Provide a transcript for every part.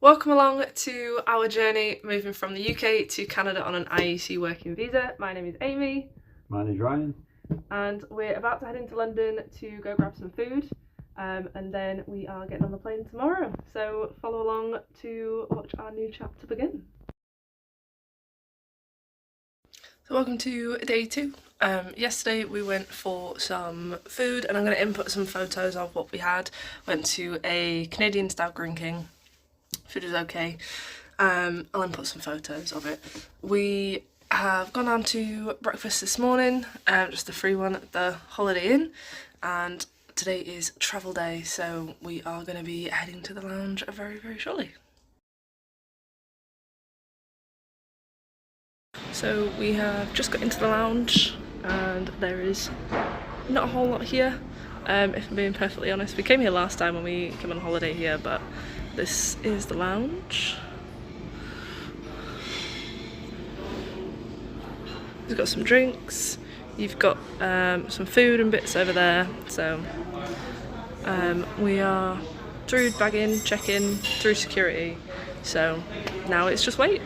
Welcome along to our journey moving from the UK to Canada on an IEC working visa. My name is Amy. My name is Ryan. And we're about to head into London to go grab some food, and then we are getting on the plane tomorrow. So follow along to watch our new chapter begin. So welcome to day 2. Yesterday we went for some food and I'm going to input some photos of what we had. Went to a Canadian style Green King. Food was okay. I'll input some photos of it. We have gone down to breakfast this morning, just a free one at the Holiday Inn, and today is travel day, so we are going to be heading to the lounge very, very shortly. So we have just got into the lounge and there is not a whole lot here, if I'm being perfectly honest. We came here last time when we came on holiday here, but this is the lounge. We've got some drinks, you've got some food and bits over there, so we are through bagging, check-in, through security, so now it's just wait.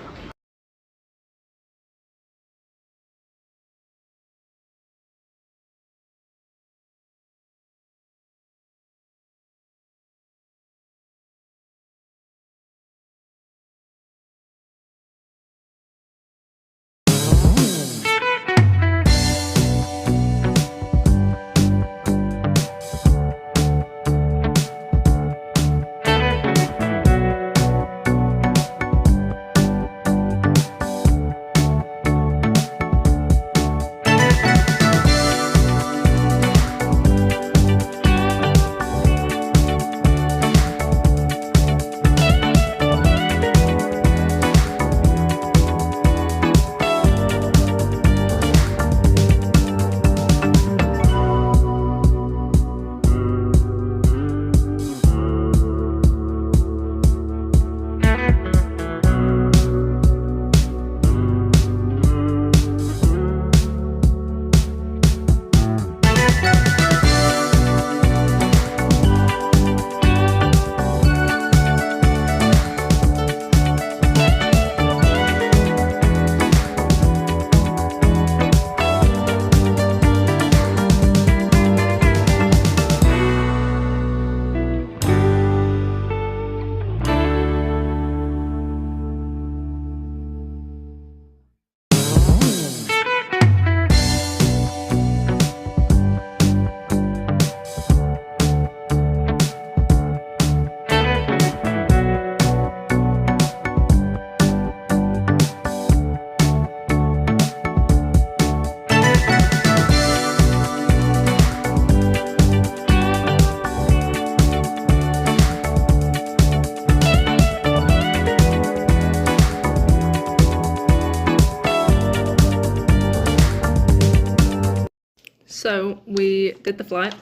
So we did the flight.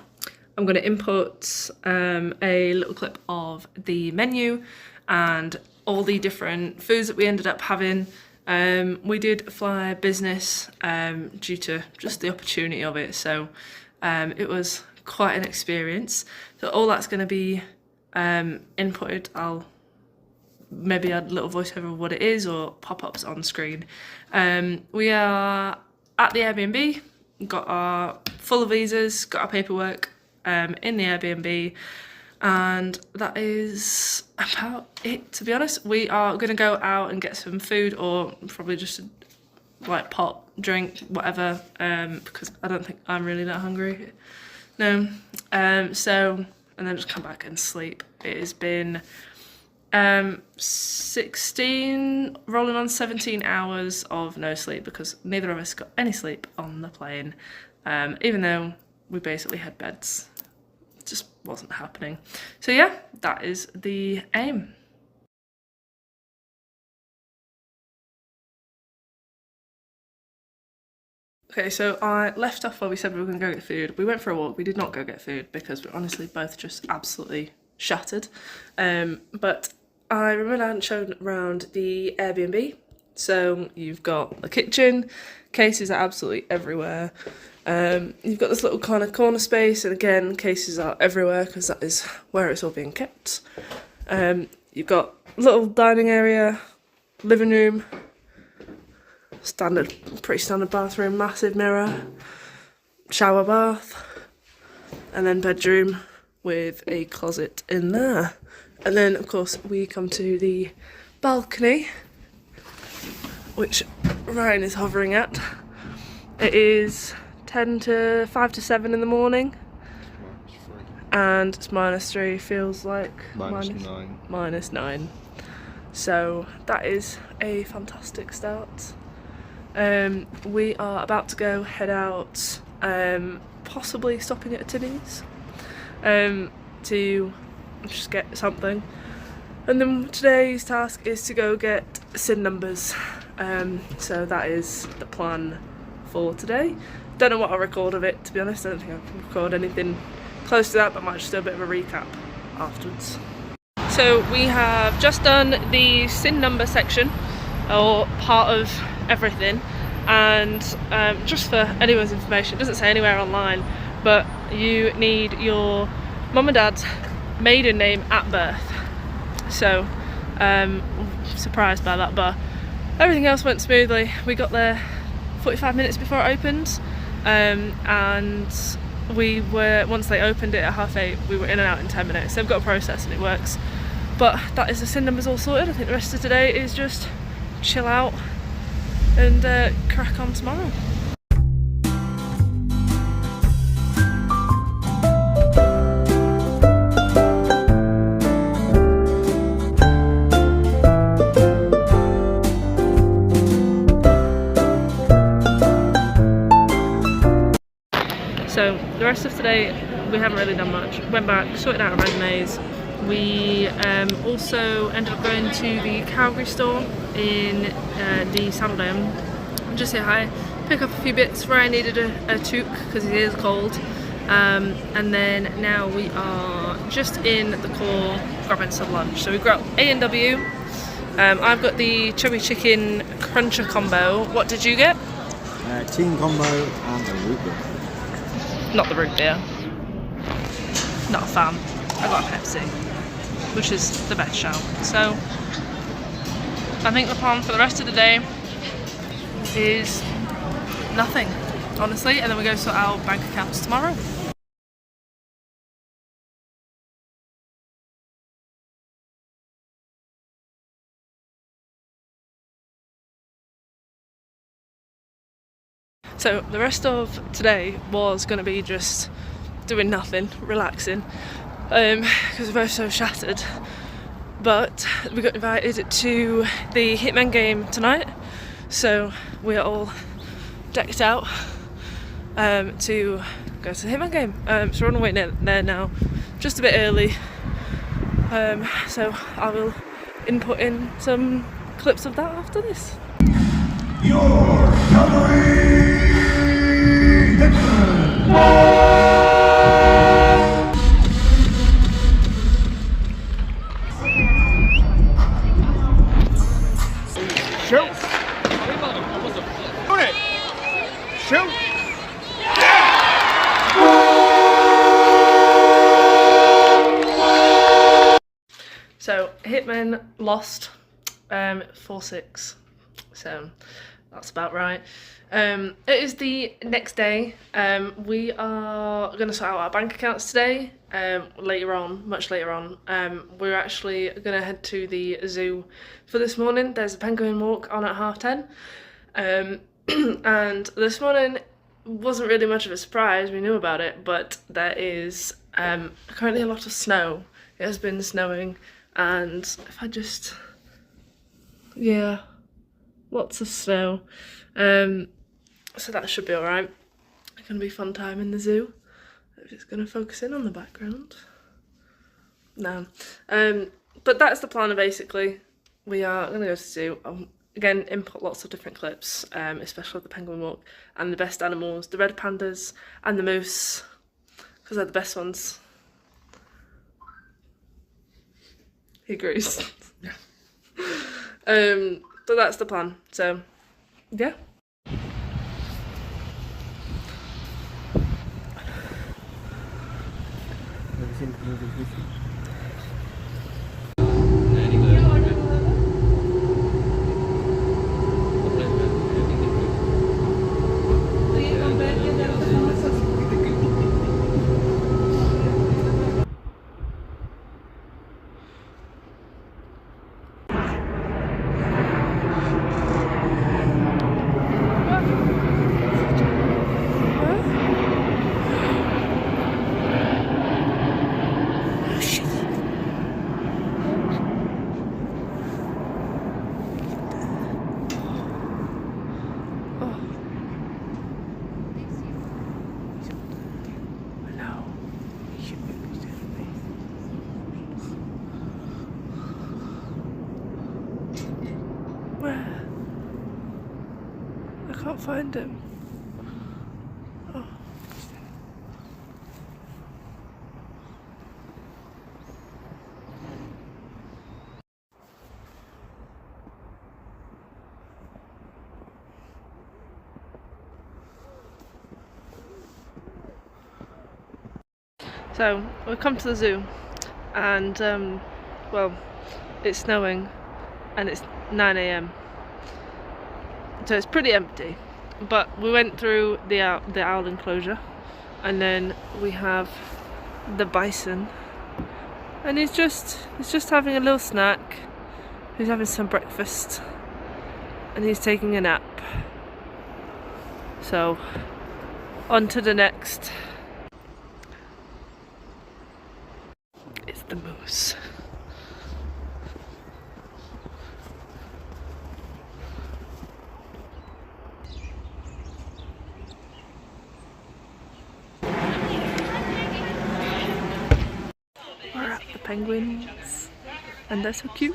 I'm going to input a little clip of the menu and all the different foods that we ended up having. We did fly business due to just the opportunity of it, so it was quite an experience. So all that's going to be inputted. I'll maybe add a little voiceover of what it is or pop-ups on screen. We are at the Airbnb. Got our full of visas, got our paperwork in the Airbnb, and that is about it, to be honest. We are going to go out and get some food, or probably just like pot, drink, whatever, because I don't think I'm really that hungry. No. So, and then just come back and sleep. It has been 16 rolling on 17 hours of no sleep, because neither of us got any sleep on the plane, even though we basically had beds. It just wasn't happening. So yeah, that is the aim. Okay, so I left off where we said we were going to go get food. We went for a walk. We did not go get food because we're honestly both just absolutely shattered. But I remember I hadn't shown around the Airbnb. So you've got the kitchen, cases are absolutely everywhere. You've got this little kind of corner space, and again, cases are everywhere because that is where it's all being kept. You've got little dining area, living room, pretty standard bathroom, massive mirror, shower bath, and then bedroom with a closet in there. And then of course we come to the balcony, which Ryan is hovering at. It is 5 to 7 in the morning. And it's -3, feels like -9. So that is a fantastic start. We are about to head out, possibly stopping at a Timmy's to just get something. And then today's task is to go get SIN numbers. So that is the plan for today. Don't know what I'll record of it, to be honest. I don't think I can record anything close to that, but I might just do a bit of a recap afterwards. So we have just done the SIN number section, or part of everything, and just for anyone's information, it doesn't say anywhere online, but you need your mum and dad's maiden name at birth. So surprised by that, but everything else went smoothly. We got there 45 minutes before it opened, and once they opened it at 8:30, we were in and out in 10 minutes. They've got a process and it works. But that is the SIN numbers all sorted. I think the rest of today is just chill out and crack on tomorrow. So the rest of today we haven't really done much. Went back, sorted out our resumes. We also ended up going to the Calgary store in the Saddledome, just say hi, pick up a few bits where I needed a toque because it is cold, and then now we are just in the core grabbing some lunch. So we've got A&W. I've got the chubby chicken cruncher combo. What did you get? Team combo and a root beer. Not the root beer. Not a fan. I got a Pepsi, which is the best shout. So I think the plan for the rest of the day is nothing, honestly, and then we go sort out bank accounts tomorrow. So the rest of today was going to be just doing nothing, relaxing, because we're both so shattered. But we got invited to the Hitman game tonight, so we are all decked out to go to the Hitman game. So we're on the way there now, just a bit early. So I will input in some clips of that after this. Your Calgary Shoot! On it! Shoot! So Hitman lost 4-6. So that's about right. It is the next day. We are going to sort out our bank accounts today. Later on, much later on. We're actually going to head to the zoo for this morning. There's a penguin walk on at 10:30. And this morning wasn't really much of a surprise. We knew about it, but there is currently a lot of snow. It has been snowing, and if I just, yeah, lots of snow. So that should be alright. It's going to be a fun time in the zoo. I'm just going to focus in on the background. No. But that's the plan, basically. We are going to go to the zoo. Again, input lots of different clips, especially of the penguin walk and the best animals, the red pandas and the moose, because they're the best ones. He agrees. Yeah. But that's the plan. So, yeah. Where? I can't find him. Oh. So we've come to the zoo, and well, it's snowing, and it's 9 AM, so it's pretty empty. But we went through the owl enclosure, and then we have the bison, and he's just having a little snack. He's having some breakfast, and he's taking a nap. So on to the next. It's the moose. We're at the penguins, and they're so cute.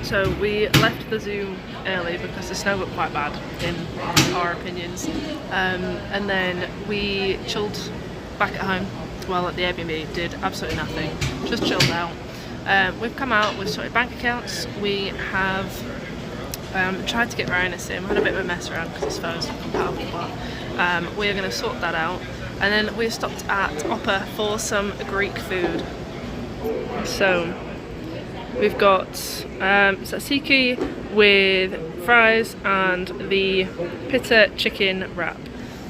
So we left the zoo early because the snow got quite bad in our opinions, and then we chilled back at home. Well, at the Airbnb, did absolutely nothing, just chilled out. We've come out, we've sorted bank accounts, we have tried to get Ryan a sim, had a bit of a mess around because his phone's not compatible, but we are going to sort that out. And then we stopped at Opera for some Greek food. So we've got tzatziki with fries and the pita chicken wrap.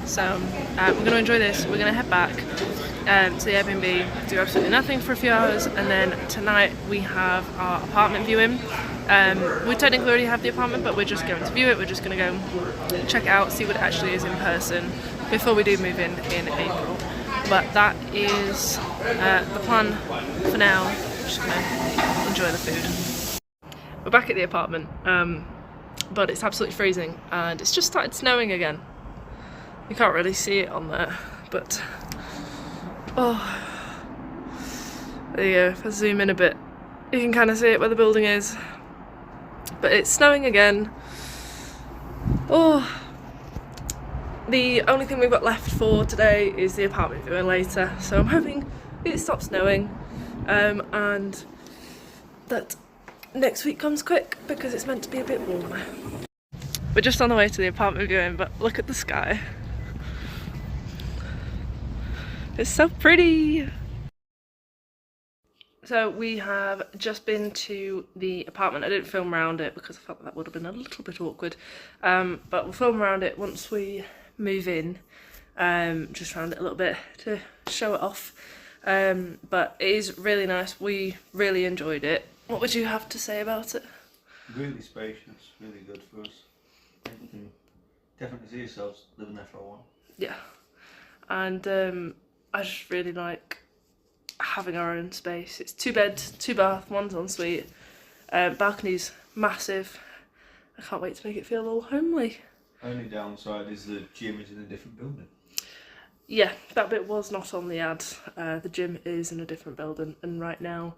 So we're going to enjoy this. We're going to head back to the Airbnb, do absolutely nothing for a few hours, and then tonight we have our apartment viewing. We technically already have the apartment, but we're just going to view it. We're just going to go check it out, see what it actually is in person before we do move in April. But that is the plan for now. We're just going to enjoy the food. We're back at the apartment, but it's absolutely freezing, and it's just started snowing again. You can't really see it on there, but oh, there you go. If I zoom in a bit, you can kind of see it where the building is. But it's snowing again. Oh, the only thing we've got left for today is the apartment viewing later, so I'm hoping it stops snowing and that next week comes quick because it's meant to be a bit warmer. We're just on the way to the apartment viewing, but look at the sky. It's so pretty. So we have just been to the apartment. I didn't film around it because I felt that would have been a little bit awkward. But we'll film around it once we move in. Just around it a little bit to show it off. But it is really nice. We really enjoyed it. What would you have to say about it? Really spacious, really good for us. You can definitely see yourselves living there for a while. Yeah. And I just really like having our own space. It's 2 beds, 2 bath, 1's ensuite. Balcony's massive. I can't wait to make it feel all homely. Only downside is the gym is in a different building. Yeah, that bit was not on the ad. The gym is in a different building, and right now,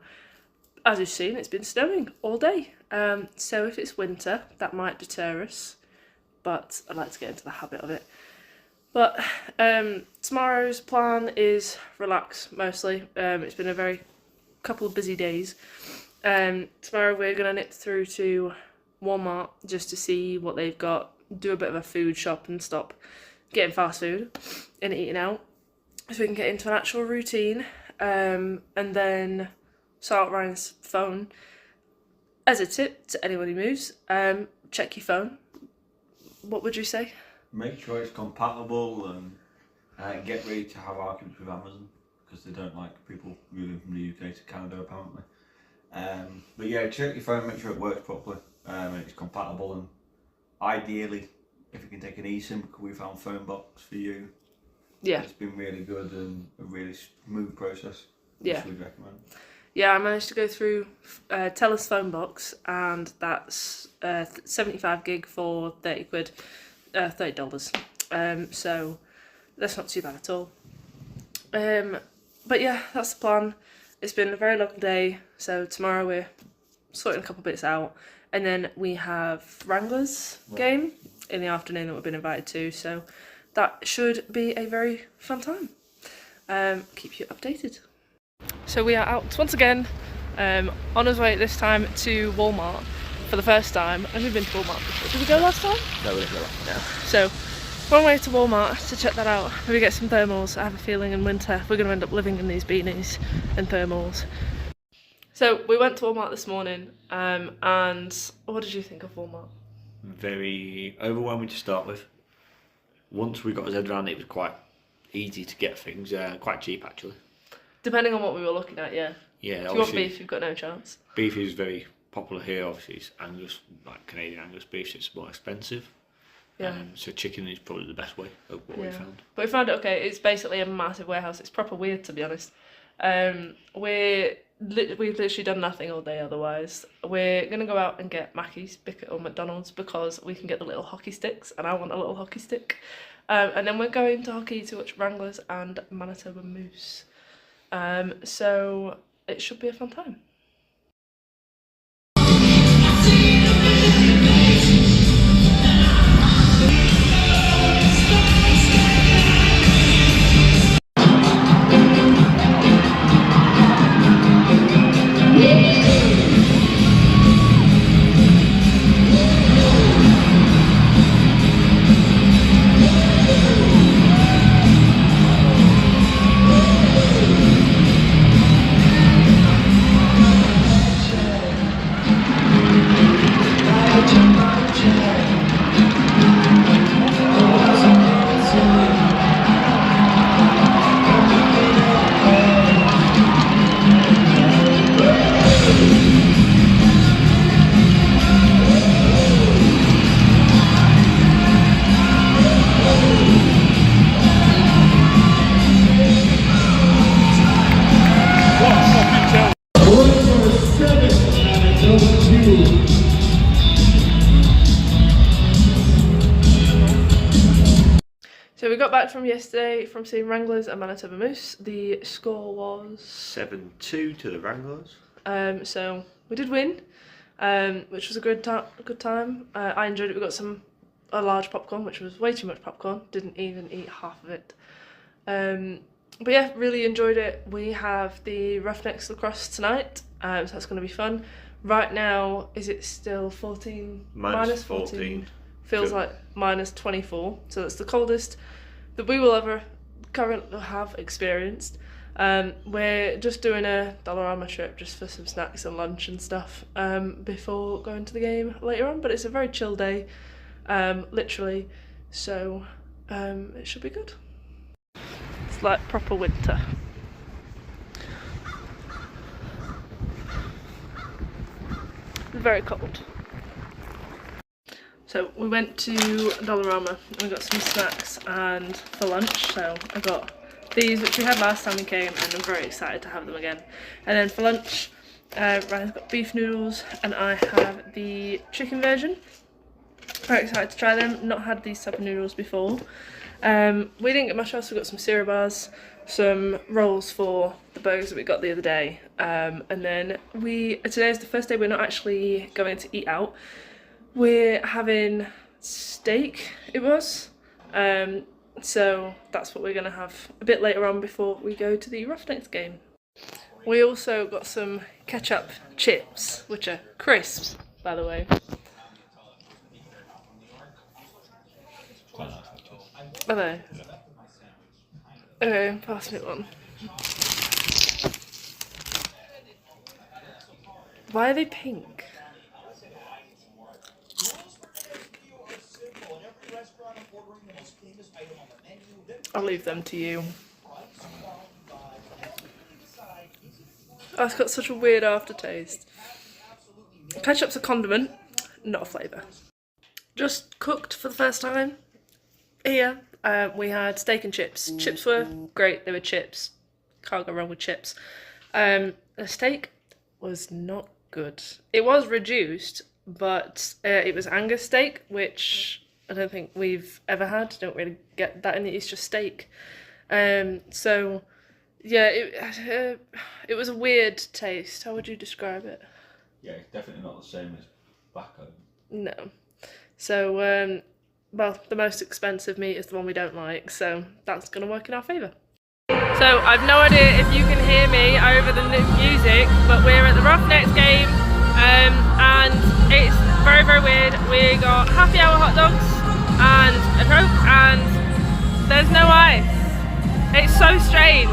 as you've seen, it's been snowing all day. So if it's winter, that might deter us, but I'd like to get into the habit of it. But tomorrow's plan is relax mostly. It's been a couple of busy days. Tomorrow we're going to nip through to Walmart just to see what they've got, do a bit of a food shop and stop getting fast food and eating out, so we can get into an actual routine, and then sort out Ryan's phone. As a tip to anyone who moves, check your phone. What would you say? Make sure it's compatible and get ready to have arguments with Amazon because they don't like people moving from the UK to Canada apparently. But yeah, check your phone, make sure it works properly and it's compatible, and ideally if you can take an eSIM because we found phone box for you Yeah. It's been really good and a really smooth process. Yeah. Which we'd recommend. Yeah, I managed to go through Telus phone box, and that's 75 gig for 30 quid, $30. So that's not too bad at all. But yeah, that's the plan. It's been a very long day, so tomorrow we're sorting a couple bits out, and then we have Wranglers game in the afternoon that we've been invited to, so that should be a very fun time. Keep you updated. So we are out once again, on our way this time to Walmart for the first time. Have we been to Walmart before? Did we go last time? No, we didn't go. No. So we're on our way to Walmart to check that out. Maybe get some thermals. I have a feeling in winter we're going to end up living in these beanies and thermals. So we went to Walmart this morning, and what did you think of Walmart? Very overwhelming to start with. Once we got our head around it, it was quite easy to get things, quite cheap actually. Depending on what we were looking at, yeah. Yeah, If you want beef, you've got no chance. Beef is very popular here, obviously it's Angus, like Canadian Angus beef, so it's more expensive. Yeah. So chicken is probably the best way of what we found. But we found it okay. It's basically a massive warehouse. It's proper weird, to be honest. We've literally done nothing all day otherwise. We're going to go out and get Mackey's or McDonald's because we can get the little hockey sticks, and I want a little hockey stick. And then we're going to hockey to watch Wranglers and Manitoba Moose. So it should be a fun time. So we got back from yesterday from seeing Wranglers and Manitoba Moose. The score was 7-2 to the Wranglers. So we did win, which was a good time. I enjoyed it. We got a large popcorn, which was way too much popcorn. Didn't even eat half of it. But yeah, really enjoyed it. We have the Roughnecks lacrosse tonight, so that's going to be fun. Right now, is it still 14? Minus 14. Feels like minus 24, so that's the coldest that we will ever currently have experienced. We're just doing a Dollarama trip just for some snacks and lunch and stuff before going to the game later on, but it's a very chill day, literally, so it should be good. It's like proper winter. It's very cold. So we went to Dollarama and we got some snacks and for lunch, so I got these which we had last time we came and I'm very excited to have them again. And then for lunch, Ryan's got beef noodles and I have the chicken version. Very excited to try them, not had these type of noodles before. We didn't get much else, we got some cereal bars, some rolls for the burgers that we got the other day. And then today is the first day we're not actually going to eat out. We're having steak, it was, so that's what we're going to have a bit later on before we go to the Roughnecks game. We also got some ketchup chips, which are crisps, by the way. Are they? Okay, pass me one. Why are they pink? I'll leave them to you. Oh, it's got such a weird aftertaste. Ketchup's a condiment, not a flavour. Just cooked for the first time here we had steak and chips. Chips were great. They were chips. Can't go wrong with chips. The steak was not good. It was reduced, but it was Angus steak, which I don't think we've ever had. Don't really get that in it. It's just steak. So yeah, it was a weird taste. How would you describe it? Yeah, it's definitely not the same as back home. No. So well, the most expensive meat is the one we don't like, so that's gonna work in our favour. So I've no idea if you can hear me over the music, but we're at the Roughnecks game, and it's very, very weird. We got happy hour hot dogs and a Coke, and there's no ice. It's so strange.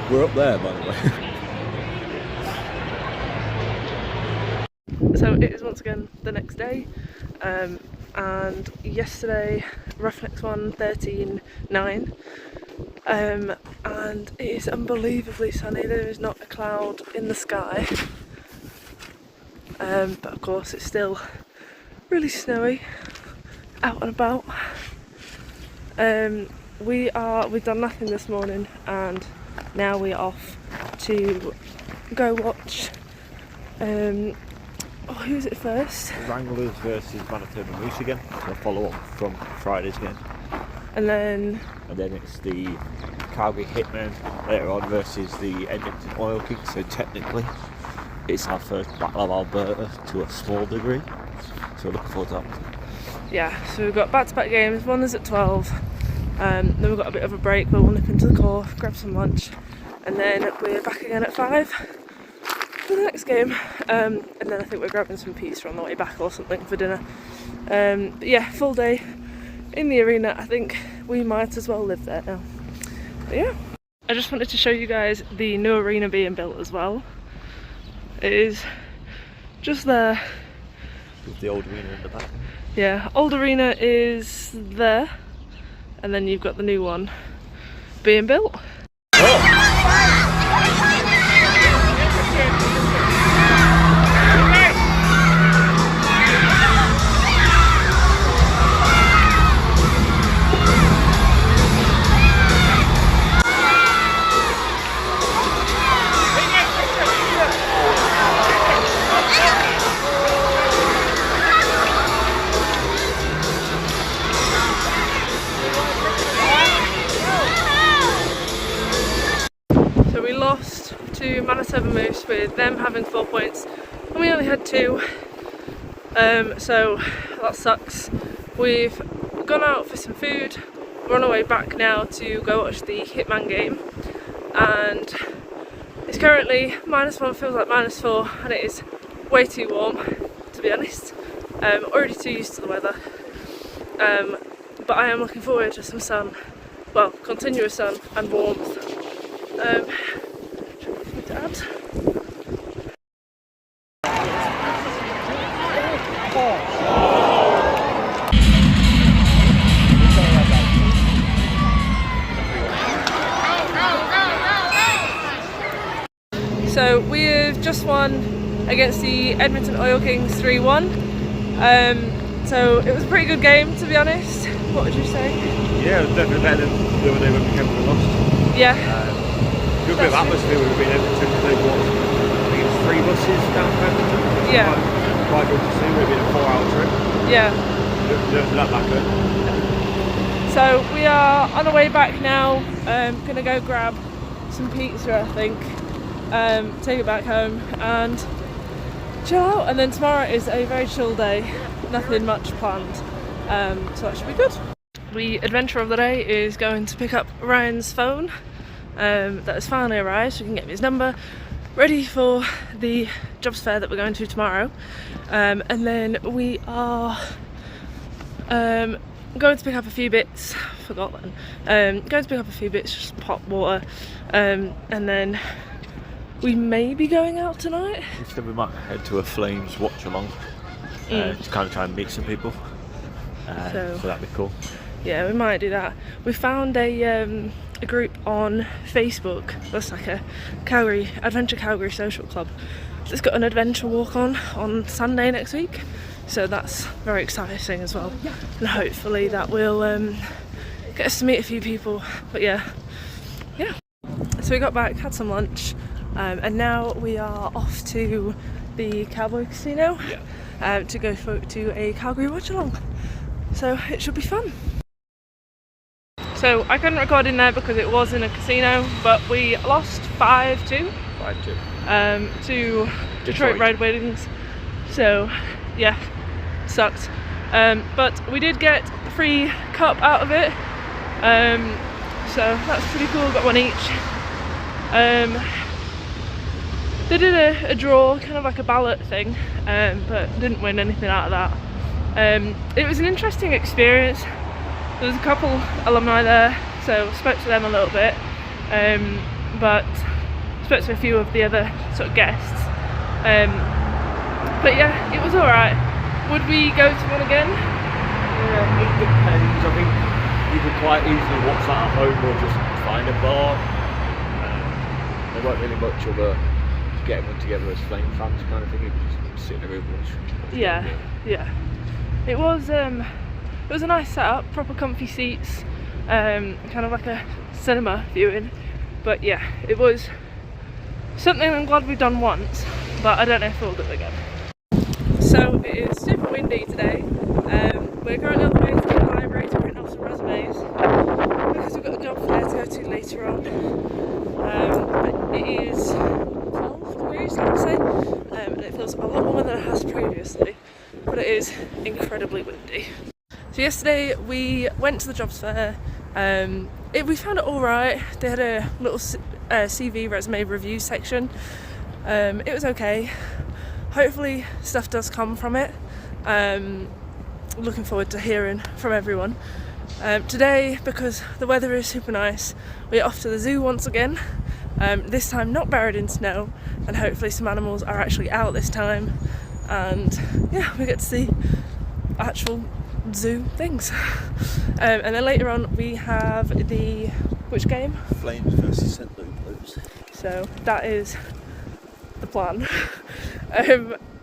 We're up there, by the way. So it is once again the next day, and yesterday Roughnecks won 13-9, and it is unbelievably sunny. There is not a cloud in the sky, but of course it's still really snowy out and about. We've done nothing this morning, and now we're off to go watch who's it first? Wranglers versus Manitoba Moose again. So follow up from Friday's game. And then it's the Calgary Hitmen later on versus the Edmonton Oil Kings. So technically it's our first Battle of Alberta to a small degree. So looking forward to that. Yeah, so we've got back-to-back games. One is at 12. Then we've got a bit of a break, but we'll nip into the core, grab some lunch, and then we're back again at 5 for the next game. And then I think we're grabbing some pizza on the way back or something for dinner. But yeah, full day in the arena. I think we might as well live there now. But yeah, I just wanted to show you guys the new arena being built as well. It is just there. With the old arena in the back. Yeah, old arena is there, and then you've got the new one being built. To Manitoba Moose with them having 4 points and we only had 2, so that sucks. We've gone out for some food we're on our way back now to go watch the Hitman game, and it's currently -1, feels like -4, and it is way too warm, to be honest. Already too used to the weather, but I am looking forward to some sun, well, continuous sun and warmth. To add. So we've just won against the Edmonton Oil Kings 3-1. So it was a pretty good game, to be honest. What would you say? Yeah, it was definitely better than the other day when we came and lost. Yeah. Good bit of atmosphere we've been able to take what, I think it's 3 buses down to Edmonton. Yeah. Quite good to see. We've been a 4-hour trip. Yeah. Not that good. So we are on our way back now. Gonna go grab some pizza, I think. Take it back home and chill out. And then tomorrow is a very chill day. Nothing much planned. So that should be good. The adventure of the day is going to pick up Ryan's phone. That has finally arrived, so we can get me his number. Ready for the jobs fair that we're going to tomorrow. And then we are going to pick up a few bits. Forgot then. Going to pick up a few bits, just pot water, and then we may be going out tonight. Instead, we might head to a Flames watch along to kind of try and meet some people. So that'd be cool. Yeah, we might do that. We found a group on Facebook that's like a Calgary Calgary social club that's got an adventure walk on Sunday next week, so that's very exciting as well, and hopefully that will get us to meet a few people. But yeah, so we got back, had some lunch, and now we are off to the Cowboy Casino to go to a Calgary watch along, so it should be fun. So I couldn't record in there because it was in a casino, but we lost 5-2 to Detroit Red Wings. So yeah, sucked. But we did get a free cup out of it, so that's pretty cool. Got one each. They did a draw, kind of like a ballot thing, but didn't win anything out of that. It was an interesting experience. There was a couple alumni there, so spoke to them a little bit, but spoke to a few of the other sort of guests. But yeah, it was alright. Would we go to one again? Yeah, it depends. I think you could quite easily watch that at home or just find a bar. There weren't really much of a get everyone together as Flame fans kind of thing. You could just sit in a room and watch. Yeah. It was a nice setup, proper comfy seats, kind of like a cinema viewing. But yeah, it was something I'm glad we've done once, but I don't know if we'll do it again. So it is super windy today. We're currently on the way to the library to print off some resumes because we've got a job fair to go to later on. But it is 12 degrees, I would say, and it feels a lot warmer than it has previously, but it is incredibly windy. So yesterday we went to the jobs fair. We found it alright. They had a little CV resume review section. It was okay. Hopefully stuff does come from it. Looking forward to hearing from everyone. Today, because the weather is super nice, we're off to the zoo once again. This time not buried in snow, and hopefully some animals are actually out this time. And yeah, we get to see actual zoo things. And then later on we have which game? Flames versus St. Louis Blues. So that is the plan.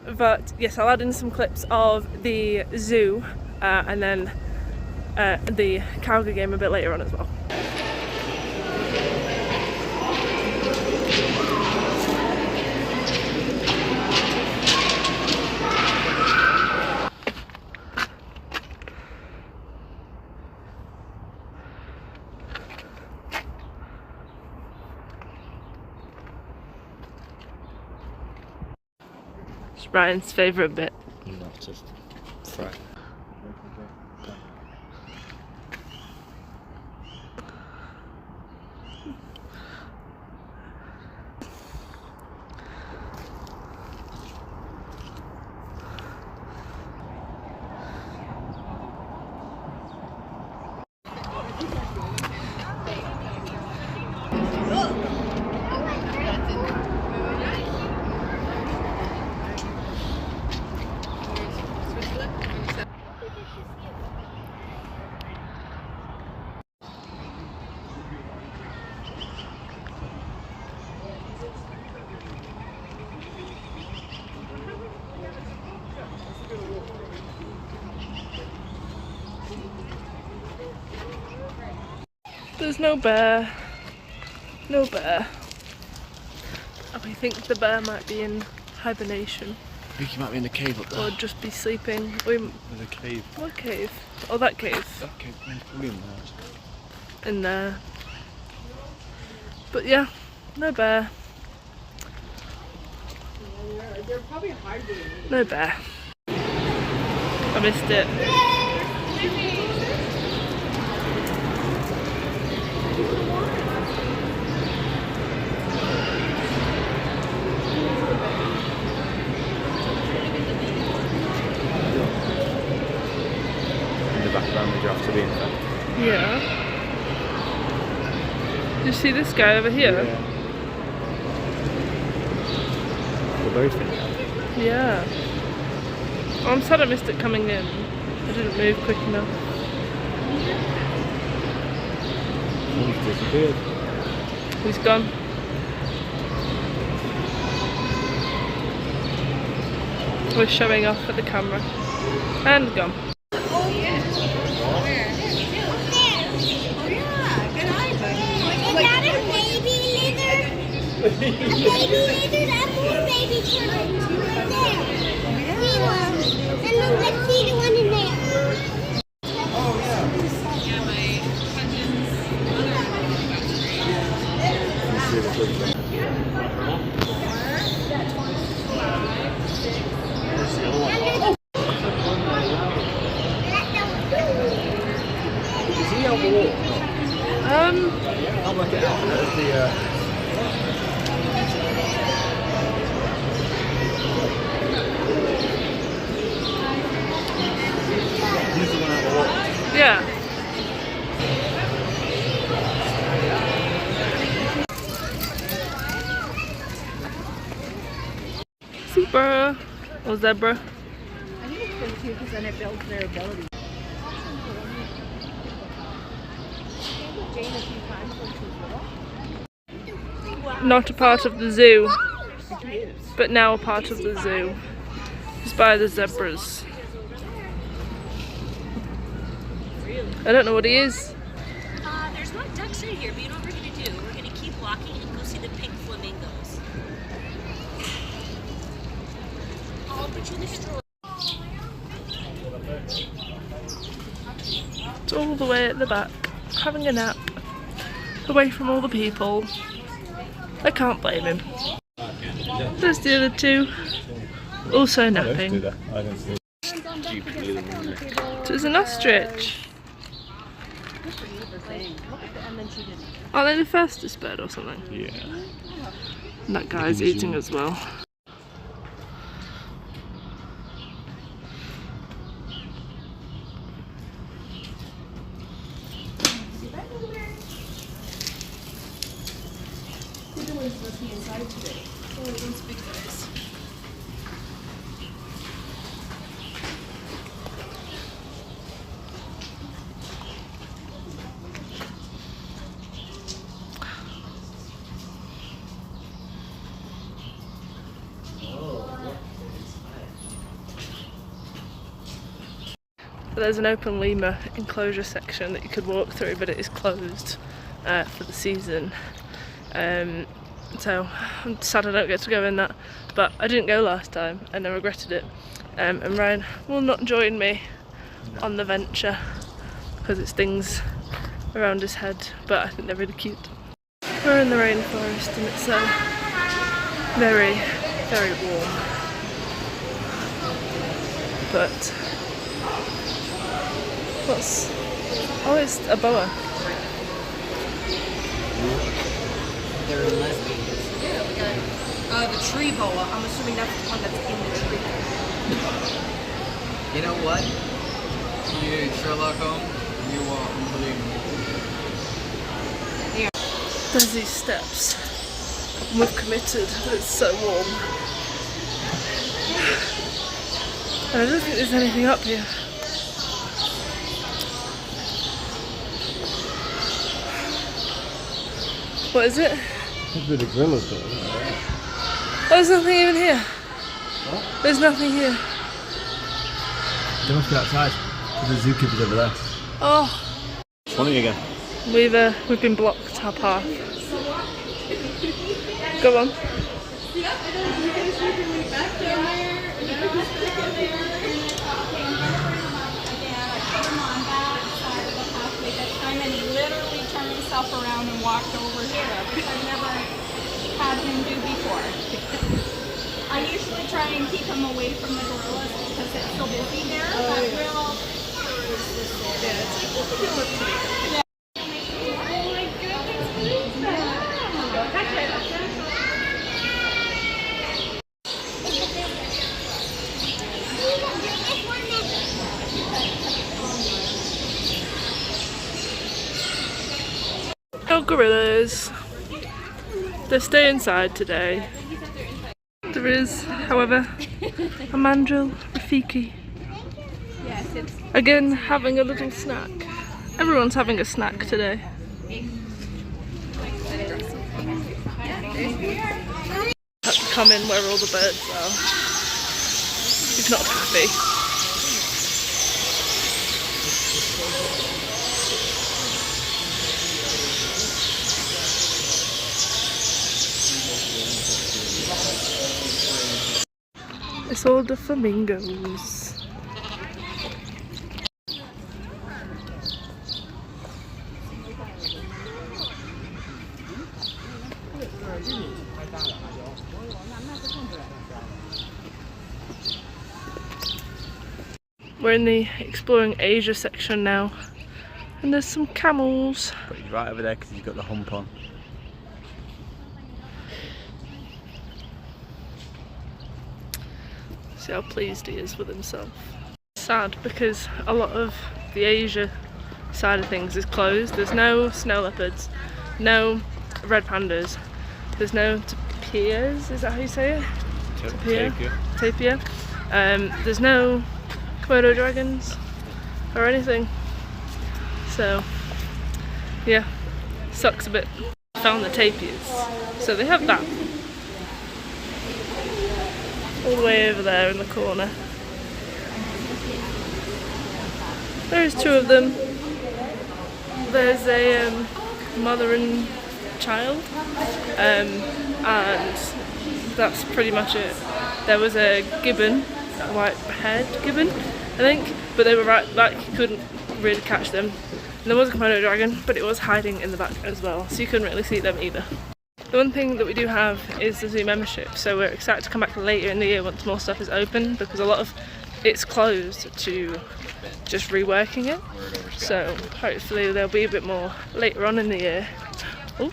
But yes, I'll add in some clips of the zoo and then the Calgary game a bit later on as well. It's Ryan's favourite bit. Not just fry. There's no bear. No bear. I think the bear might be in hibernation. I think he might be in the cave up there. Or just be sleeping. In the cave. What cave? Oh, that cave. That cave, he's probably in there. In there. But yeah, no bear. They're probably hibernating. No bear. I missed it. In the background, the giraffe to be in there. Yeah. Do you see this guy over here? We're both in there. Yeah. Oh, I'm sad I missed it coming in. I didn't move quick enough. One's disappeared. He's gone. We're showing off at the camera. And gone. Is that a baby lizard? A baby lizard? That's one baby turtle. There. See one. And then let's see the one in there. Is he on the wall? I'll work it out. There's the, he's the one out the wall. Yeah. Zebra. Or zebra. I think it's good too because then it builds their ability. Not a part of the zoo, but now a part of the zoo. It's by the zebras. I don't know what he is. There's no ducks in here, but you know what we're going to do? We're going to keep walking and go see the pink flamingos. I'll put you in the stroller. It's all the way at the back, having a nap, away from all the people. I can't blame him. There's the other two, also napping. I don't see it. So it's an ostrich. Are they the fastest bird or something? Yeah. And that guy's eating as well. There's an open lemur enclosure section that you could walk through, but it is closed for the season. So I'm sad I don't get to go in that, but I didn't go last time and I regretted it. And Ryan will not join me on the venture because it stings around his head, but I think they're really cute. We're in the rainforest and it's very, very warm. But what's... oh, it's a boa. they're lesbians. The tree boa. I'm assuming that's the one that's in the tree. You know what? You, Sherlock Holmes, you are unbelievable. There's these steps. And we've committed, but it's so warm. And I don't think there's anything up here. What is it? There's a bit of grillers there, isn't there? Oh, there's nothing even here. What? There's nothing here. They must be outside. There's the zookeeper's over there. Oh, Swanning again. we've been blocked our path. Go on. And he literally turned himself around and walked over here, which I've never had him do before. I usually try and keep him away from the gorillas because it's so busy there, but we'll... Yeah. Oh my No gorillas. They stay inside today. There is, however, a mandrill Rafiki. Again, having a little snack. Everyone's having a snack today. Had to come in where all the birds are. He's not happy. It's all the flamingos. We're in the Exploring Asia section now, and there's some camels. But he's right over there because he's got the hump on. See how pleased he is with himself. Sad because a lot of the Asia side of things is closed. There's no snow leopards, no red pandas, there's no tapirs, is that how you say it? Tapir. There's no Komodo dragons or anything. So yeah, sucks a bit. Found the tapirs, so they have that. All the way over there in the corner. There's two of them. There's a mother and child, and that's pretty much it. There was a gibbon, a white-haired gibbon, I think, but they were right back, you couldn't really catch them. And there was a Komodo dragon, but it was hiding in the back as well, so you couldn't really see them either. The one thing that we do have is the zoo membership, so we're excited to come back later in the year once more stuff is open, because a lot of it's closed to just reworking it. So hopefully there'll be a bit more later on in the year. Oh,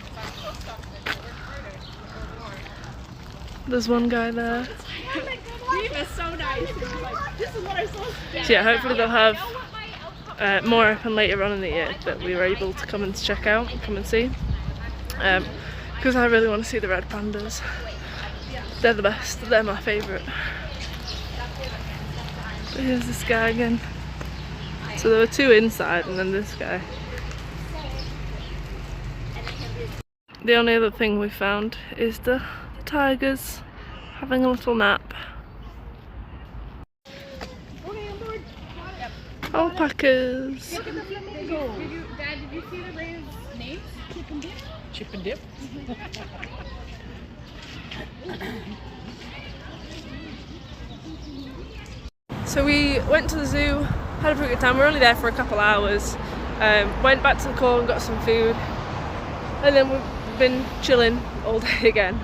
there's one guy there. He was so nice. He was like, this is what I'm supposed to do. So yeah, hopefully they'll have more open later on in the year that we were able to come and check out and come and see. Because I really want to see the red pandas. They're the best, they're my favourite. Here's this guy again. So there were two inside and then this guy. The only other thing we found is the tigers having a little nap. Alpacas. Look at the flamingo. Dad, did you see the raised names? Chip and Dip? Chip and dip. So we went to the zoo, had a pretty good time. We were only there for a couple hours. Went back to the core and got some food. And then we've been chilling all day again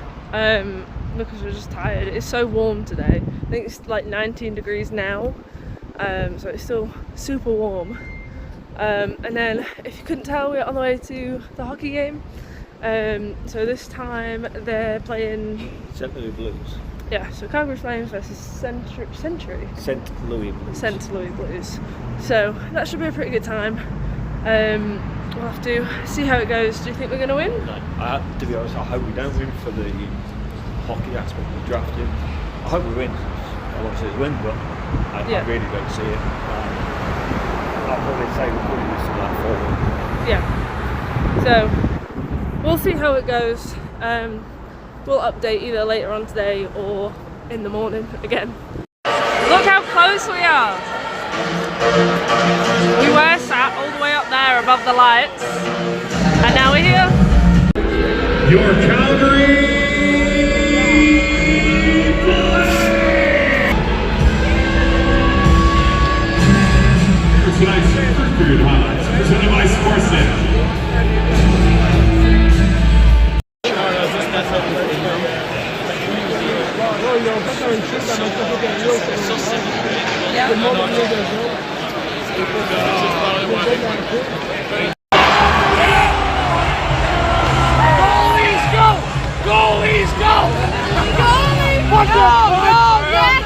because we're just tired. It's so warm today. I think it's like 19 degrees now. So it's still super warm. And then, if you couldn't tell, we're on the way to the hockey game. So this time they're playing, St. Louis Blues. yeah, so Calgary Flames versus Century. St. Louis Blues. St. Louis Blues. So that should be a pretty good time. We'll have to see how it goes. Do you think we're going to win? No, to be honest, I hope we don't win for the hockey aspect of drafting. I hope we win. I want to see us win, but I really don't see it. I'll probably say we'll probably lose to that 4-1. Yeah. So we'll see how it goes. We'll update either later on today or in the morning again. Look how close we are. We were sat all the way up there above the lights, and now we're here. Your Calgary tonight's first period highlights presented by Sportsnet. Goalies go! What the fuck?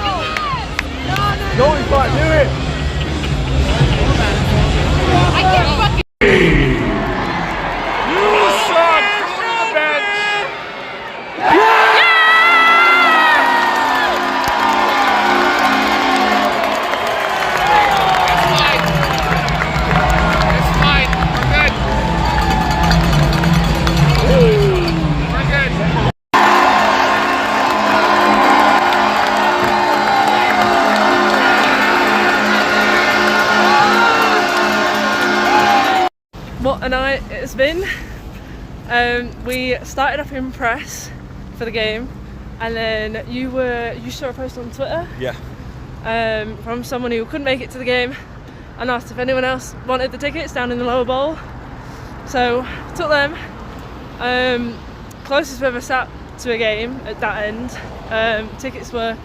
Goalie spot, do it! I can't fucking. You suck! Go to the bench! What a night it's been. We started up in press for the game, and then you saw a post on Twitter. Yeah. From someone who couldn't make it to the game and asked if anyone else wanted the tickets down in the lower bowl. So took them. Closest we ever sat to a game at that end. Tickets were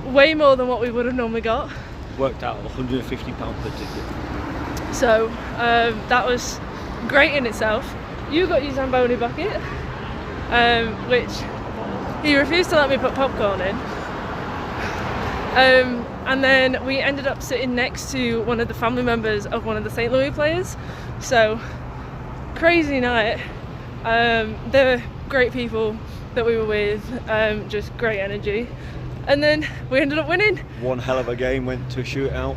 way more than what we would have normally got. Worked out £150 per ticket. So that was great in itself. You got your Zamboni bucket, which he refused to let me put popcorn in. And then we ended up sitting next to one of the family members of one of the St. Louis players. So crazy night. They were great people that we were with, just great energy. And then we ended up winning. One hell of a game, went to a shootout.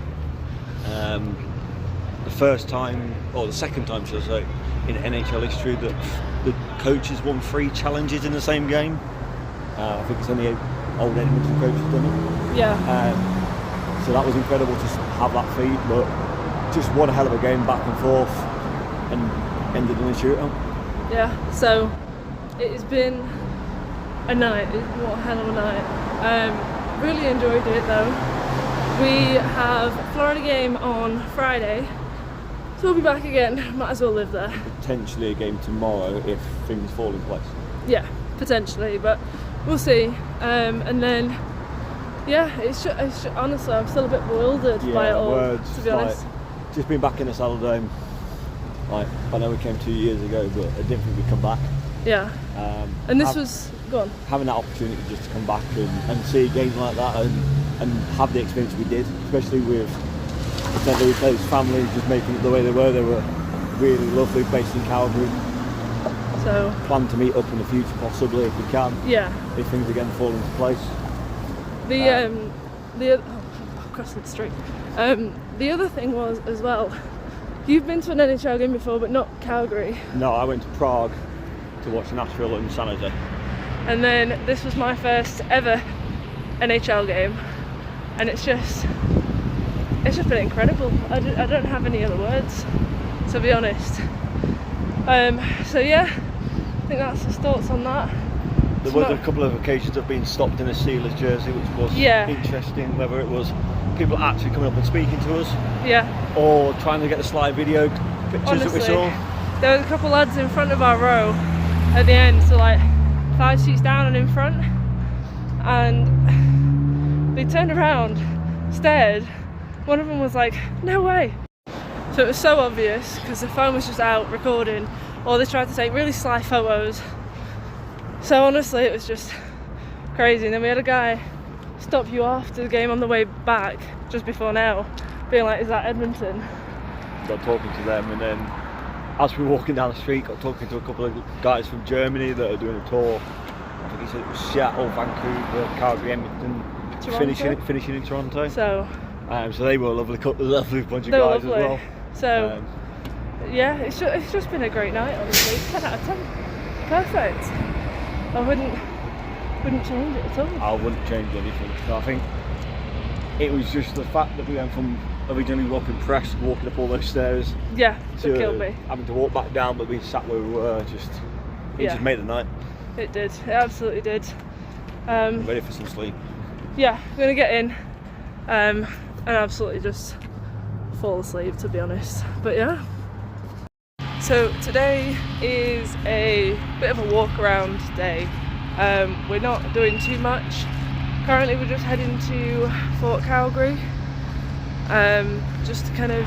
The first time, or the second time should I say, in NHL history that the coaches won 3 challenges in the same game. I think it's only old Edmonton coaches done it. Yeah. So that was incredible to have that feed, but just one hell of a game back and forth and ended in a shootout. Yeah, so it has been a night. What a hell of a night. Really enjoyed it though. We have a Florida game on Friday, so we'll be back again. Might as well live there. Potentially a game tomorrow if things fall in place. Yeah, potentially, but we'll see. And then, yeah, honestly, I'm still a bit bewildered by it all, to be honest. Just being back in the Saddledome, like, I know we came 2 years ago, but I didn't think we'd come back. Yeah. And this was, go on. Having that opportunity just to come back and see a game like that and have the experience we did, especially with the St. Louis players' family just making it the way they were. They were really lovely, based in Calgary. So plan to meet up in the future possibly if we can. Yeah. If things again fall into place. Crossing the street. The other thing was as well, you've been to an NHL game before, but not Calgary. No, I went to Prague to watch Nashville and San Jose. And then this was my first ever NHL game, and it's just been incredible. I don't have any other words, to be honest. So yeah, I think that's his thoughts on that. There was a couple of occasions of being stopped in a Steelers jersey, which was interesting, whether it was people actually coming up and speaking to us, or trying to get the slide video pictures that we saw. There was a couple lads in front of our row at the end, so like 5 seats down and in front, and they turned around, stared. One of them was like, "No way." So it was so obvious because the phone was just out recording, or they tried to take really sly photos. So honestly, it was just crazy. And then we had a guy stop you after the game on the way back just before now, being like, is that Edmonton? Got talking to them, and then as we were walking down the street, got talking to a couple of guys from Germany that are doing a tour. I think he said it was Seattle, Vancouver, Calgary, Edmonton, finishing in Toronto. So they were a lovely bunch of guys as well. So yeah, it's just been a great night, honestly. 10 out of 10. Perfect. I wouldn't change it at all. I wouldn't change anything. So I think it was just the fact that we went from originally walking up all those stairs. Yeah, to it killed me. Having to walk back down, but being sat where we were, it just made the night. It did. It absolutely did. Ready for some sleep. Yeah, I'm gonna get in and absolutely just fall asleep, to be honest. But yeah. So today is a bit of a walk around day. We're not doing too much. Currently we're just heading to Fort Calgary, just to kind of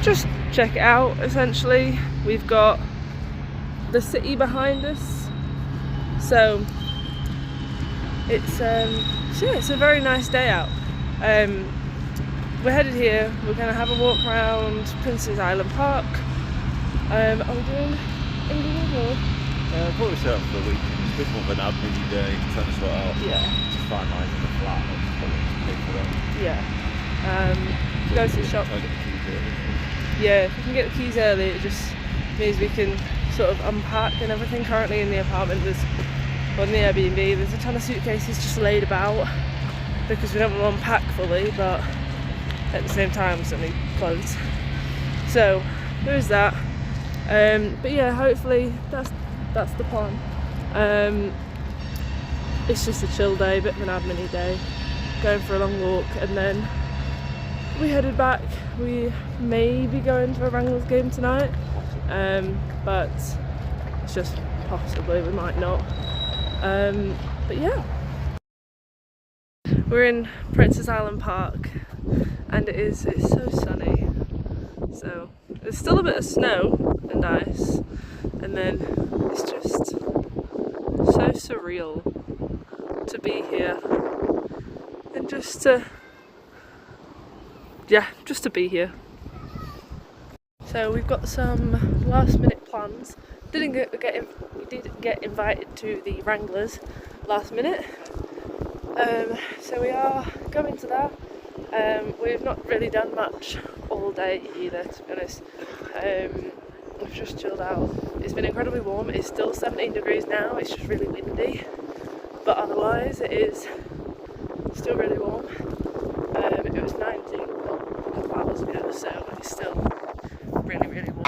just check it out. Essentially, we've got the city behind us, so it's it's a very nice day out. We're headed here. We're going to have a walk around Prince's Island Park. Are we doing England or? Probably set up for the weekend. It's a bit more of an admin day, trying to sort out. Yeah. Just finalising the flat. Pay for them. Yeah. Go to the shop. Try to get the keys early. Yeah, if we can get the keys early, it just means we can sort of unpack and everything. Currently in the apartment, in the Airbnb, there's a ton of suitcases just laid about because we don't want to unpack fully, but at the same time, we still need clothes. So there is that. But yeah, hopefully that's the plan. It's just a chill day, a bit of an admin-y day, going for a long walk, and then we headed back. We may be going to a Wranglers game tonight, but it's just possibly, we might not. But yeah, we're in Prince's Island Park, and it's so sunny. So there's still a bit of snow and ice, and then it's just so surreal to be here and just to be here. So we've got some last minute plans. We did get invited to the Wranglers last minute, so we are going to that. We've not really done much all day either, to be honest. We've just chilled out. It's been incredibly warm. It's still 17 degrees now. It's just really windy, but otherwise it is still really warm. It was 19 a couple hours ago, so it's still really, really warm.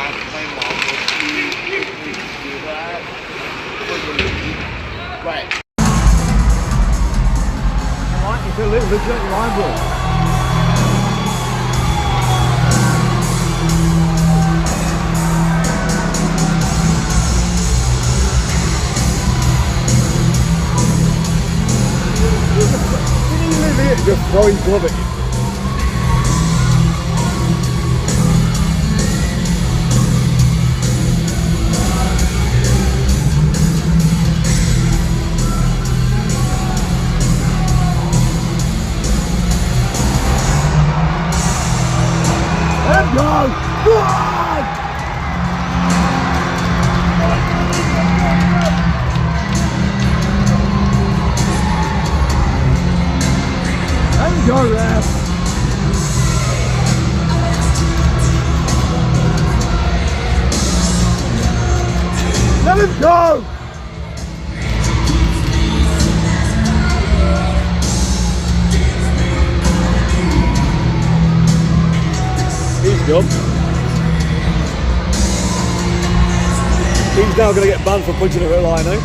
Right. It's a little bit of line, bro. Just throwing glove at you. Let's go! Go on! And go, ref! Let him go! He's done. He's now going to get banned for punching a real line out.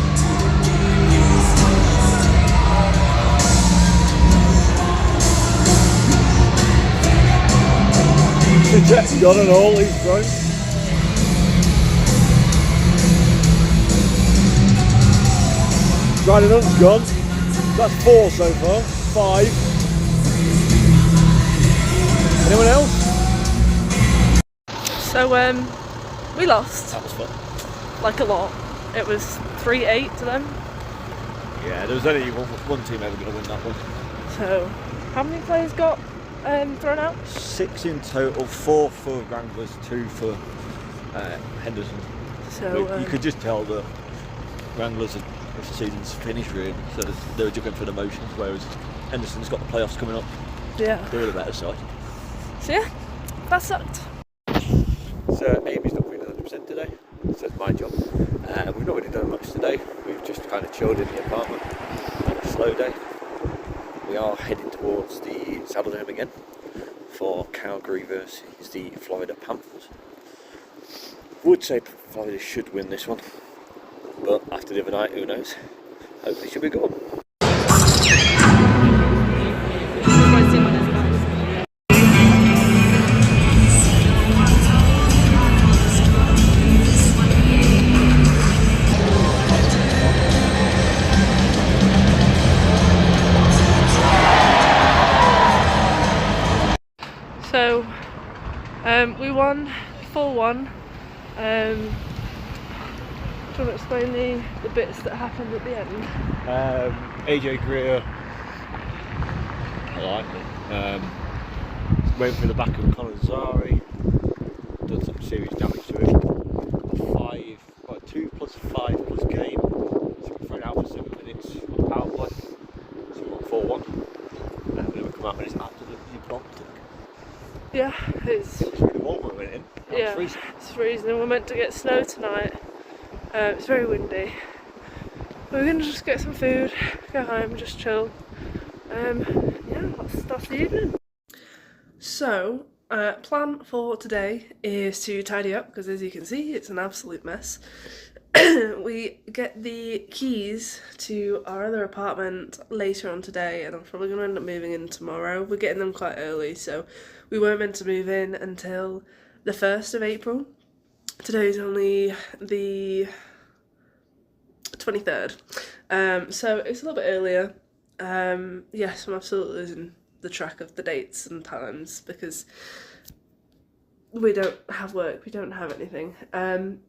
The jet's gone and all, he's thrown. Riding up's gone. That's 4 so far. 5. Anyone else? So We lost, That was fun. like a lot. It was 3-8 to them. Yeah, there was only one team ever going to win that one. So, how many players got thrown out? 6 in total, 4 for Wranglers, 2 for Henderson. So you could just tell that Wranglers the season's finished really, so they were jumping for the motions, whereas Henderson's got the playoffs coming up. yeah. They're the better side. So yeah, that sucked. So Amy's not feeling 100% today, so it's my job. We've not really done much today. We've just kind of chilled in the apartment. Had a slow day. We are heading towards the Saddledome again for Calgary versus the Florida Panthers. Would say Florida should win this one, but after the other night, who knows? Hopefully should be good. So, we won 4-1. Do you want to explain the bits that happened at the end? AJ Greer, I like it. Went for the back of Colin Zari, done some serious damage to him. 2 plus 5 plus game. So we thrown out for 7 minutes on the power play. So we won 4-1. And then we come out and it's absolutely bonked. Yeah, it's through the wall when we went in. yeah, it's freezing. We're meant to get snow tonight. It's very windy. We're gonna just get some food, go home, just chill. Yeah, that's the evening. So, plan for today is to tidy up because, as you can see, it's an absolute mess. We get the keys to our other apartment later on today, and I'm probably going to end up moving in tomorrow. We're getting them quite early, so we weren't meant to move in until the 1st of April. Today's only the 23rd, so it's a little bit earlier. Yes, I'm absolutely losing the track of the dates and times because we don't have work, we don't have anything.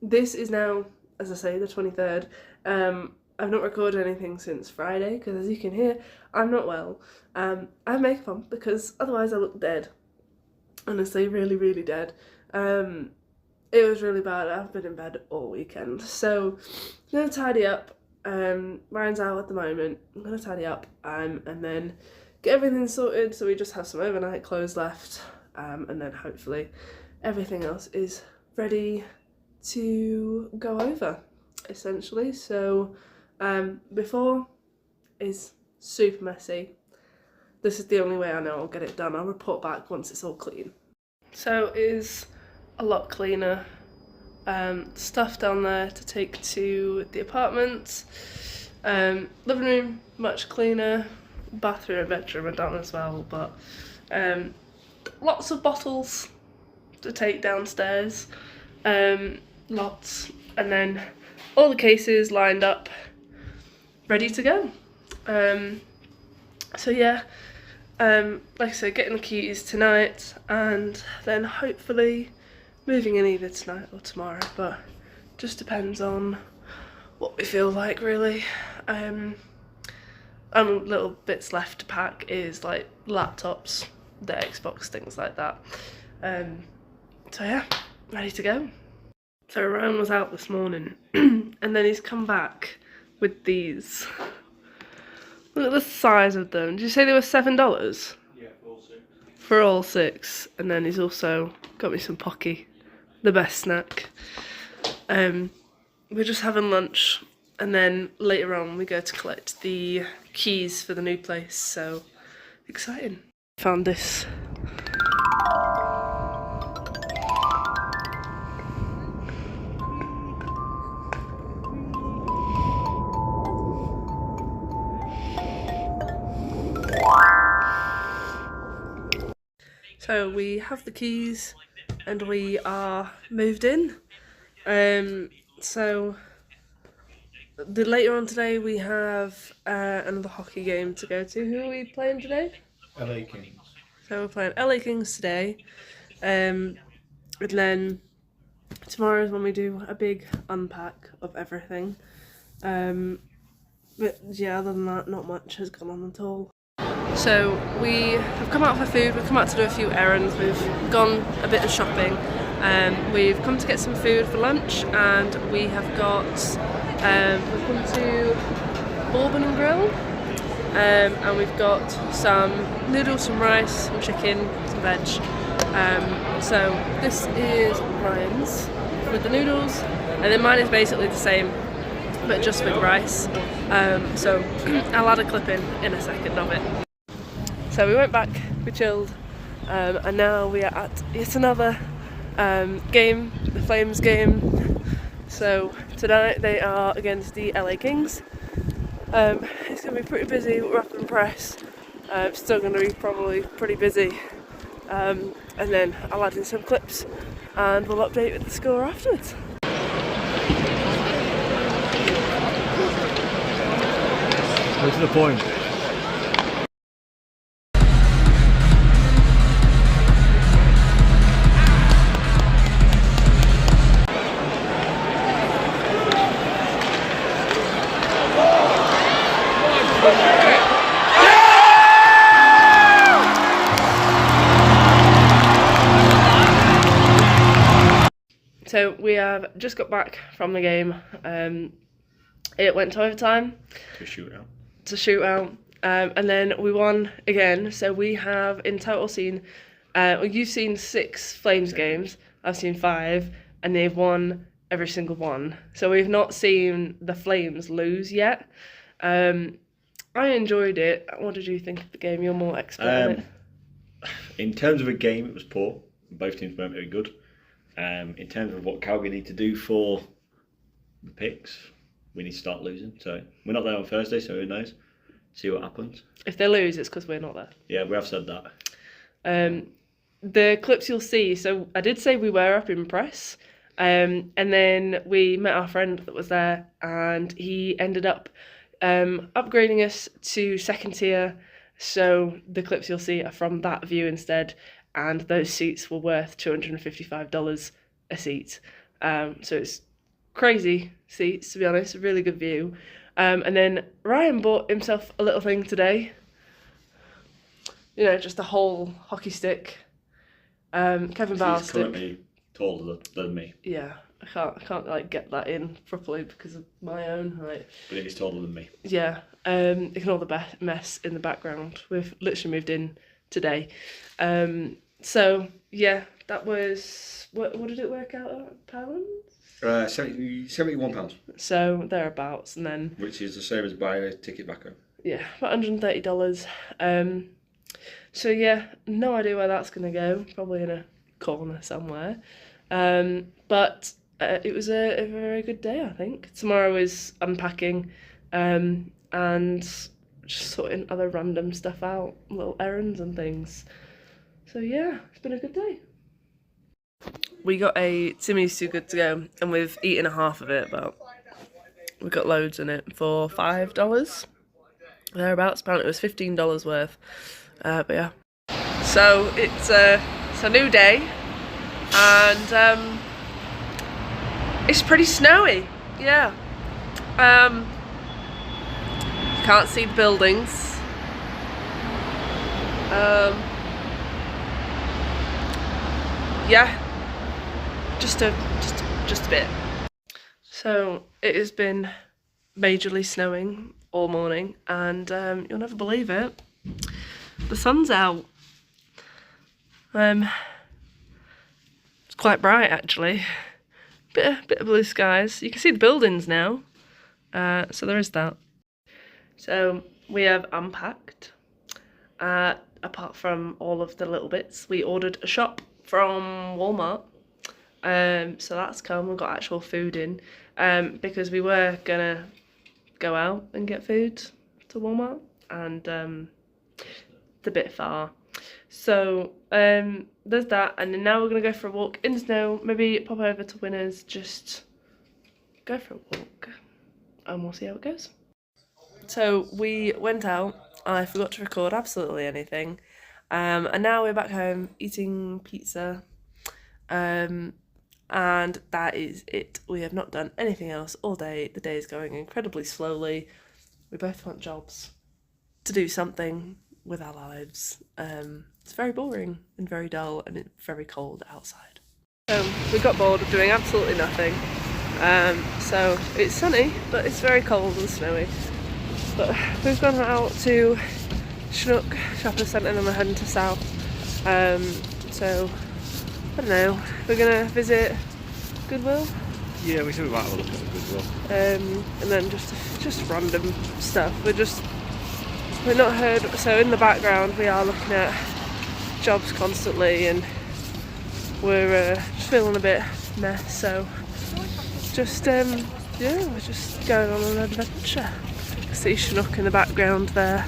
This is now, as I say, the 23rd. I've not recorded anything since Friday because, as you can hear, I'm not well. I have makeup on because otherwise I look dead. Honestly, really, really dead. It was really bad. I've been in bed all weekend. So I'm going to tidy up. Ryan's out at the moment. I'm going to tidy up and then get everything sorted so we just have some overnight clothes left. And then hopefully everything else is ready to go over, essentially. So before is super messy. This is the only way I know I'll get it done. I'll report back once it's all clean. So it is a lot cleaner. Stuff down there to take to the apartment. Living room much cleaner. Bathroom and bedroom are done as well, but lots of bottles to take downstairs. Lots, and then all the cases lined up, ready to go. So yeah, like I said, getting the keys tonight, and then hopefully moving in either tonight or tomorrow, but just depends on what we feel like, really. And little bits left to pack is like laptops, the Xbox, things like that. So yeah, ready to go. So Ryan was out this morning and then he's come back with these. Look at the size of them. Did you say they were $7? Yeah, for all 6. For all 6. And then he's also got me some Pocky, the best snack. We're just having lunch and then later on we go to collect the keys for the new place, so exciting. Found this. So we have the keys and we are moved in. So later on today we have another hockey game to go to. Who are we playing today? LA Kings. So we're playing LA Kings today. And then tomorrow is when we do a big unpack of everything. But yeah, other than that, not much has gone on at all. So we have come out for food, we've come out to do a few errands, we've gone a bit of shopping. We've come to get some food for lunch, and we have got, we've come to Bourbon and Grill, and we've got some noodles, some rice, some chicken, some veg. So this is Ryan's with the noodles, and then mine is basically the same, but just with rice. So I'll add a clip in a second of it. So we went back, we chilled, and now we are at yet another game, the Flames game. So tonight they are against the LA Kings. It's going to be pretty busy with wrap and press. It's still going to be probably pretty busy. And then I'll add in some clips and we'll update with the score afterwards. Go to the point. So we have just got back from the game. It went to overtime. To shootout. And then we won again. So we have in total seen, you've seen 6 Flames games, I've seen 5, and they've won every single one. So we've not seen the Flames lose yet. I enjoyed it. What did you think of the game? You're more expert on it. In terms of a game, it was poor. Both teams weren't very good. In terms of what Calgary need to do for the picks, we need to start losing. So we're not there on Thursday, so who knows? See what happens. If they lose, it's because we're not there. Yeah, we have said that. The clips you'll see, so I did say we were up in press, and then we met our friend that was there, and he ended up upgrading us to 2nd tier. So the clips you'll see are from that view instead, and those seats were worth $255 a seat. So it's crazy seats, to be honest, a really good view. And then Ryan bought himself a little thing today. You know, just a whole hockey stick. Kevin Bauer He's currently taller than me. Yeah, I can't like get that in properly because of my own height. But he's taller than me. Yeah. Ignore the mess in the background. We've literally moved in today. So yeah, that was what did it work out at pounds? 71 pounds. So thereabouts, and then Which is the same as buying a ticket back home. yeah, about $130. So yeah, no idea where that's gonna go. Probably in a corner somewhere. But it was a very good day, I think. Tomorrow is unpacking, and just sorting other random stuff out, little errands and things. So yeah, it's been a good day. We got a Timmy's Too Good To Go, and we've eaten a half of it, but we got loads in it for $5 thereabouts. Apparently it was $15 worth. But yeah, so it's a new day, and it's pretty snowy. Yeah. Can't see the buildings. Yeah, just a bit. So it has been majorly snowing all morning, and you'll never believe it, the sun's out. It's quite bright actually. Bit of blue skies. You can see the buildings now. So there is that. So we have unpacked. Apart from all of the little bits, we ordered a shop from Walmart. So that's come. We've got actual food in. Because we were gonna go out and get food to Walmart, and it's a bit far. So there's that, and then now we're gonna go for a walk in the snow. Maybe pop over to Winners, just go for a walk, and we'll see how it goes. So we went out. I forgot to record absolutely anything, and now we're back home eating pizza. and that is it. We have not done anything else all day. The day is going incredibly slowly. We both want jobs to do something with our lives. It's very boring and very dull, and it's very cold outside. We got bored of doing absolutely nothing. So it's sunny, but it's very cold and snowy. But we've gone out to Chinook Shopping Centre and we're heading to South. So I don't know, we're gonna visit Goodwill. Yeah, we might have a look at the Goodwill. And then just random stuff. We're not heard. So in the background we are looking at jobs constantly, and we're just feeling a bit meh. So just yeah, we're just going on an adventure. See Chinook in the background there,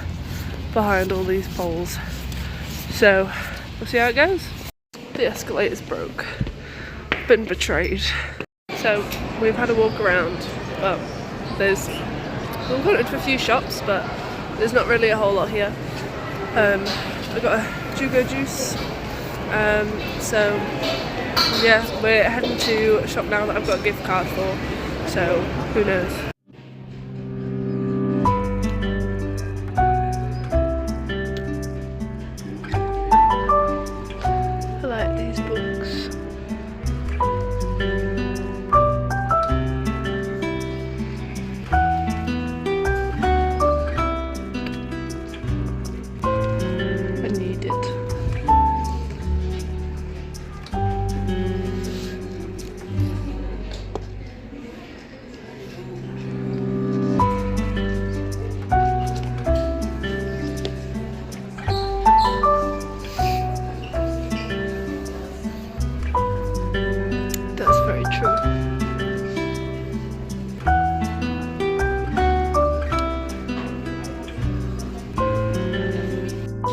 behind all these poles. So we'll see how it goes. The escalator's broke. Been betrayed. So we've had a walk around. Well, we've gone into a few shops, but there's not really a whole lot here. I got a Jugo juice. So yeah, we're heading to a shop now that I've got a gift card for. So who knows? I like these books. I need it. That's very true.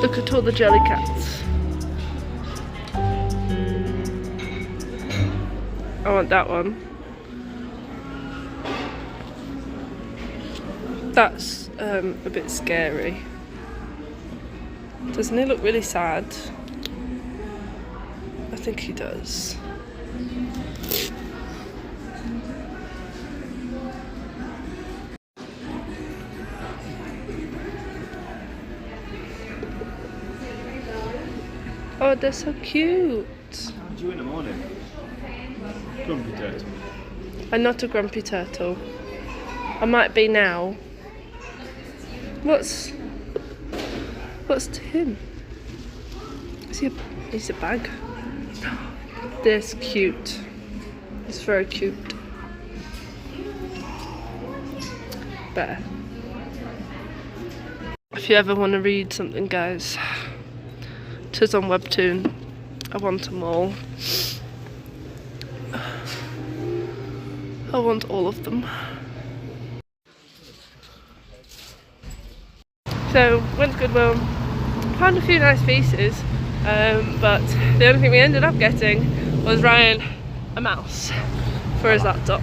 Look at all the jelly cats. I want that one. That's a bit scary. Doesn't he look really sad? I think he does. Oh, they're so cute. How did you in the morning? Grumpy turtle. I'm not a grumpy turtle. I might be now. What's to him? He's a bag. This cute. It's very cute. Bear. If you ever want to read something, guys, it is on Webtoon. I want them all. I want all of them. So, went to Goodwill, found a few nice pieces, but the only thing we ended up getting was Ryan a mouse for his laptop.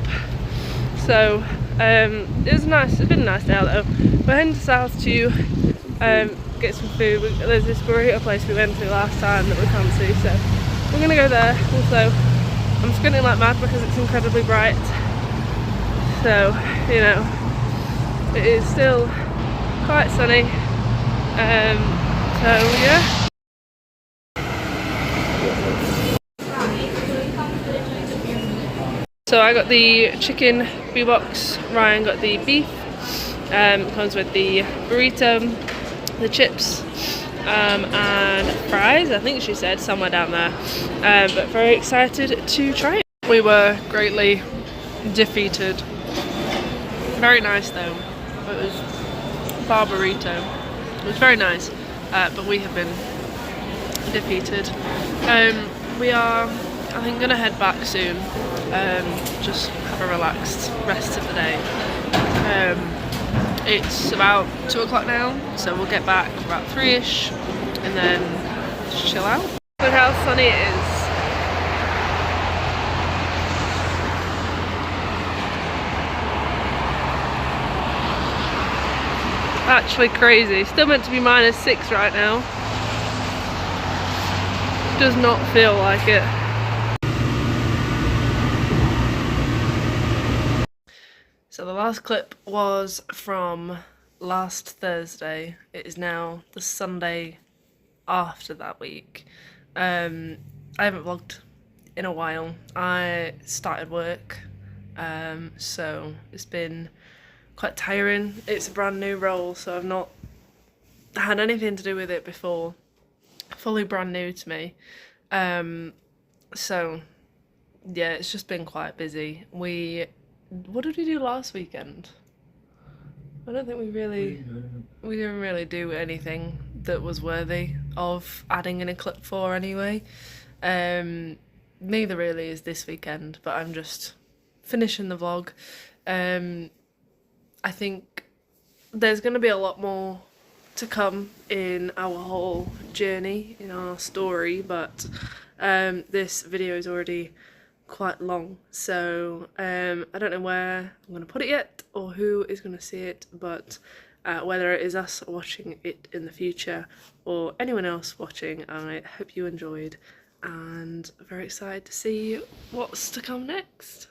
So, it was nice. It's been a nice day out though. We're heading to South to get some food. There's this burrito place we went to last time that we fancy, so we're gonna go there. Also, I'm squinting like mad because it's incredibly bright. So, you know, it is still quite sunny. So yeah. So I got the chicken box, Ryan got the beef. Comes with the burrito, the chips, and fries, I think she said, somewhere down there. But very excited to try it. We were greatly defeated. Very nice though. It was bar burrito. It was very nice, but we have been defeated. We are, I think, gonna head back soon. Just have a relaxed rest of the day. It's about 2 o'clock now, so we'll get back about 3ish and then just chill out. Look how sunny it is. Actually crazy. Still meant to be -6 right now. Does not feel like it. last clip was from last Thursday. It is now the Sunday after that week. I haven't vlogged in a while. I started work, so it's been quite tiring. It's a brand new role, so I've not had anything to do with it before. Fully brand new to me. So yeah, it's just been quite busy. What did we do last weekend? I don't think we didn't really do anything that was worthy of adding in a clip for anyway. Neither really is this weekend, but I'm just finishing the vlog. I think there's going to be a lot more to come in our whole journey, in our story, but this video is already quite long, so I don't know where I'm going to put it yet or who is going to see it, but whether it is us watching it in the future or anyone else watching, I hope you enjoyed and very excited to see what's to come next.